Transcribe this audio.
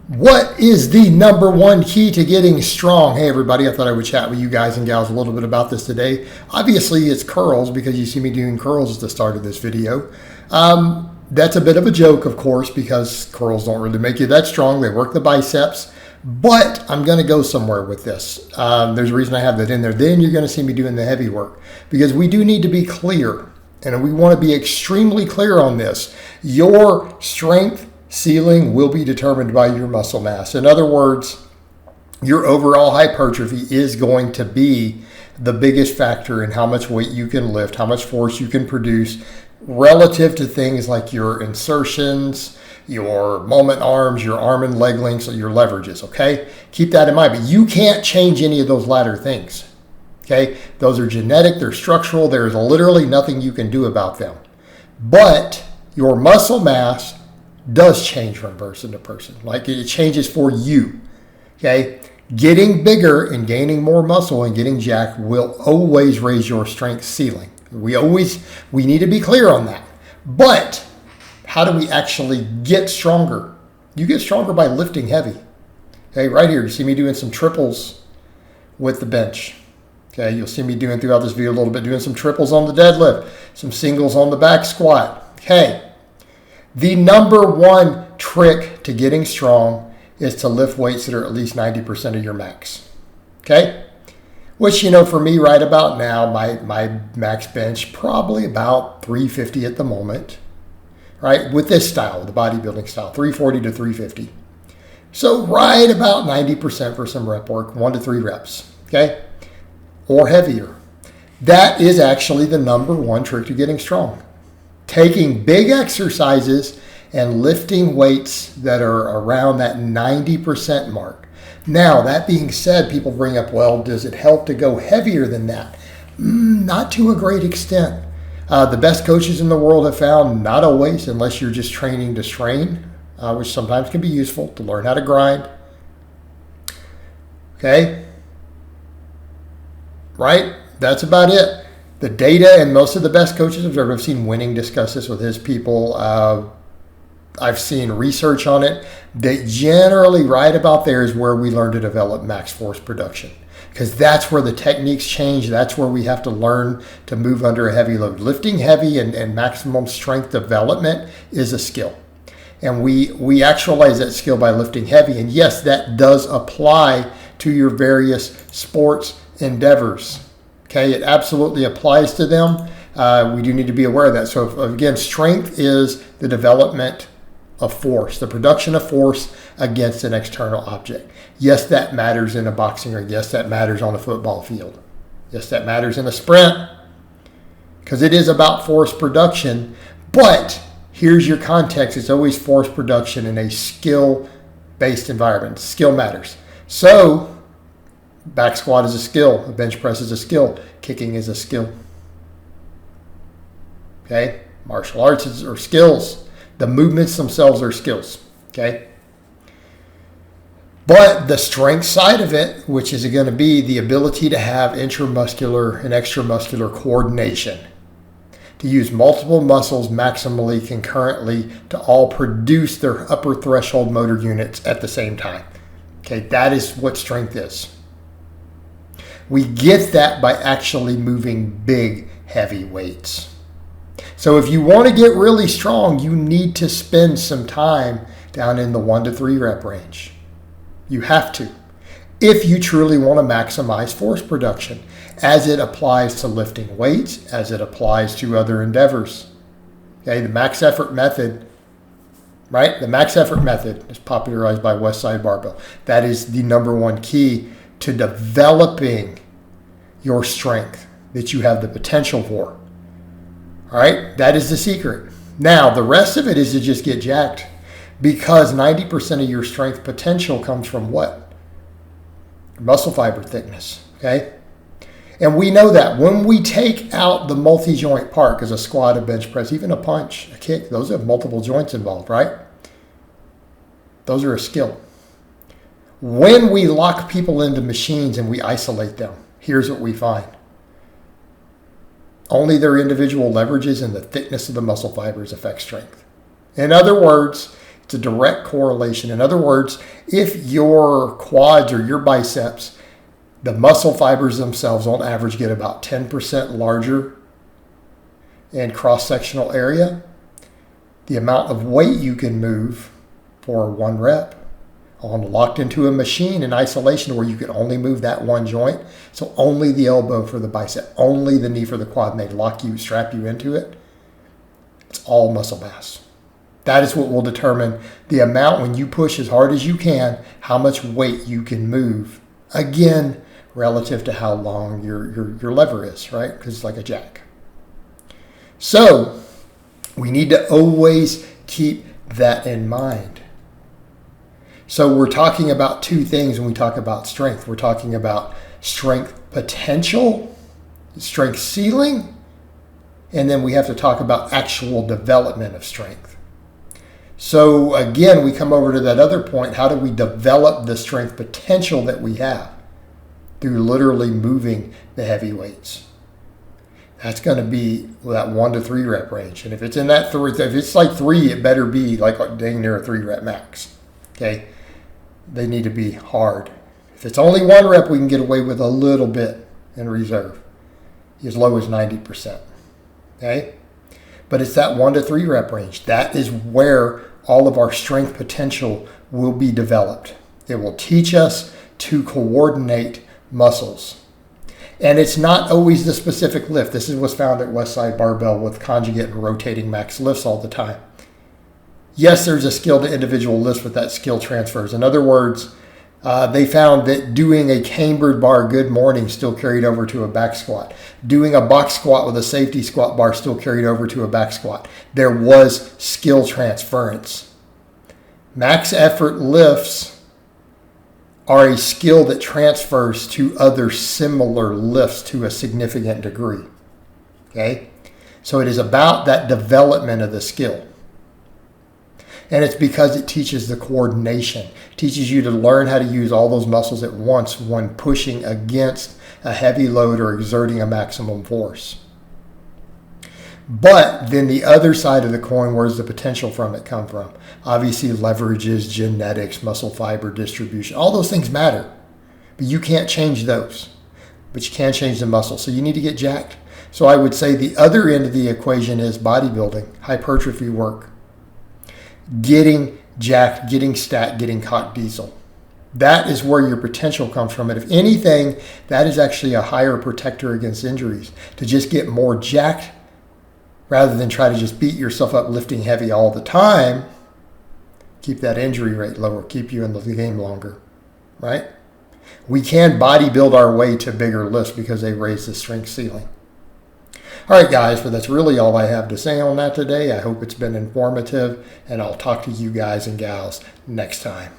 What is the number one key to getting strong? Hey, everybody, I thought I would chat with you guys and gals a little bit about this today. Obviously, it's curls because you see me doing curls at the start of this video. That's a bit of a joke, of course, because curls don't really make you that strong. They work the biceps. But I'm going to go somewhere with this. There's a reason I have that in there. Then you're going to see me doing the heavy work because we do need to be clear. And we want to be extremely clear on this. Your strength ceiling will be determined by your muscle mass. In other words, your overall hypertrophy is going to be the biggest factor in how much weight you can lift, how much force you can produce relative to things like your insertions, your moment arms, your arm and leg lengths, your leverages, okay? Keep that in mind, but you can't change any of those latter things, okay? Those are genetic, they're structural, there's literally nothing you can do about them. But your muscle mass does change from person to person. Like it changes for you, okay? Getting bigger and gaining more muscle and getting jacked will always raise your strength ceiling. We need to be clear on that. But how do we actually get stronger? You get stronger by lifting heavy. Okay, right here, you see me doing some triples with the bench. Okay, you'll see me doing throughout this video a little bit, doing some triples on the deadlift, some singles on the back squat. Okay. The number one trick to getting strong is to lift weights that are at least 90% of your max. Okay? Which, for me right about now, my max bench, probably about 350 at the moment. Right? With this style, the bodybuilding style, 340 to 350. So right about 90% for some rep work, 1 to 3 reps. Okay? Or heavier. That is actually the number one trick to getting strong. Taking big exercises and lifting weights that are around that 90% mark. Now, that being said, people bring up, well, does it help to go heavier than that? Not to a great extent. The best coaches in the world have found not always, unless you're just training to strain, which sometimes can be useful to learn how to grind. Okay? Right? That's about it. The data and most of the best coaches I've seen Winning discuss this with his people. I've seen research on it that generally right about there is where we learn to develop max force production because that's where the techniques change. That's where we have to learn to move under a heavy load. Lifting heavy and maximum strength development is a skill. And we actualize that skill by lifting heavy. And yes, that does apply to your various sports endeavors. Okay, it absolutely applies to them. We do need to be aware of that. So again, strength is the development of force, the production of force against an external object. Yes, that matters in a boxing ring. Yes, that matters on a football field. Yes, that matters in a sprint because it is about force production. But here's your context. It's always force production in a skill-based environment. Skill matters. So back squat is a skill. A bench press is a skill. Kicking is a skill. Okay? Martial arts are skills. The movements themselves are skills. Okay? But the strength side of it, which is going to be the ability to have intramuscular and extramuscular coordination, to use multiple muscles maximally concurrently to all produce their upper threshold motor units at the same time. Okay? That is what strength is. We get that by actually moving big, heavy weights. So if you want to get really strong, you need to spend some time down in the 1 to 3 rep range. You have to. If you truly want to maximize force production, as it applies to lifting weights, as it applies to other endeavors. Okay, the max effort method, right? The max effort method is popularized by Westside Barbell. That is the number one key to developing your strength that you have the potential for. All right, that is the secret. Now, the rest of it is to just get jacked because 90% of your strength potential comes from what? Muscle fiber thickness, okay? And we know that when we take out the multi-joint part, because a squat, a bench press, even a punch, a kick, those have multiple joints involved, right? Those are a skill. When we lock people into machines and we isolate them, here's what we find. Only their individual leverages and the thickness of the muscle fibers affect strength. In other words, It's a direct correlation. In other words, if your quads or your biceps, the muscle fibers themselves on average get about 10% larger in cross-sectional area, the amount of weight you can move for 1 rep locked into a machine in isolation where you can only move that one joint. So only the elbow for the bicep, only the knee for the quad, and they strap you into it. It's all muscle mass. That is what will determine the amount when you push as hard as you can, how much weight you can move. Again, relative to how long your lever is, right? Because it's like a jack. So we need to always keep that in mind. So we're talking about two things when we talk about strength. We're talking about strength potential, strength ceiling, and then we have to talk about actual development of strength. So again, we come over to that other point. How do we develop the strength potential that we have? Through literally moving the heavy weights. That's going to be that 1 to 3 rep range. And if it's in that 3, if it's like 3, it better be like dang near a 3 rep max. Okay? They need to be hard. If it's only 1 rep, we can get away with a little bit in reserve, as low as 90%. Okay? But it's that 1 to 3 rep range. That is where all of our strength potential will be developed. It will teach us to coordinate muscles. And it's not always the specific lift. This is what's found at Westside Barbell with conjugate and rotating max lifts all the time. Yes, there's a skill to individual lifts, but that skill transfers. In other words, they found that doing a cambered bar good morning still carried over to a back squat. Doing a box squat with a safety squat bar still carried over to a back squat. There was skill transference. Max effort lifts are a skill that transfers to other similar lifts to a significant degree. Okay? So it is about that development of the skill. And it's because it teaches the coordination. It teaches you to learn how to use all those muscles at once when pushing against a heavy load or exerting a maximum force. But then the other side of the coin, where does the potential from it come from? Obviously, leverages, genetics, muscle fiber distribution. All those things matter. But you can't change those. But you can change the muscle. So you need to get jacked. So I would say the other end of the equation is bodybuilding, hypertrophy work. Getting jacked, getting stacked, getting cock diesel. That is where your potential comes from. And if anything, that is actually a higher protector against injuries. To just get more jacked rather than try to just beat yourself up lifting heavy all the time, keep that injury rate lower, keep you in the game longer, right? We can bodybuild our way to bigger lifts because they raise the strength ceiling. All right, guys, but that's really all I have to say on that today. I hope it's been informative, and I'll talk to you guys and gals next time.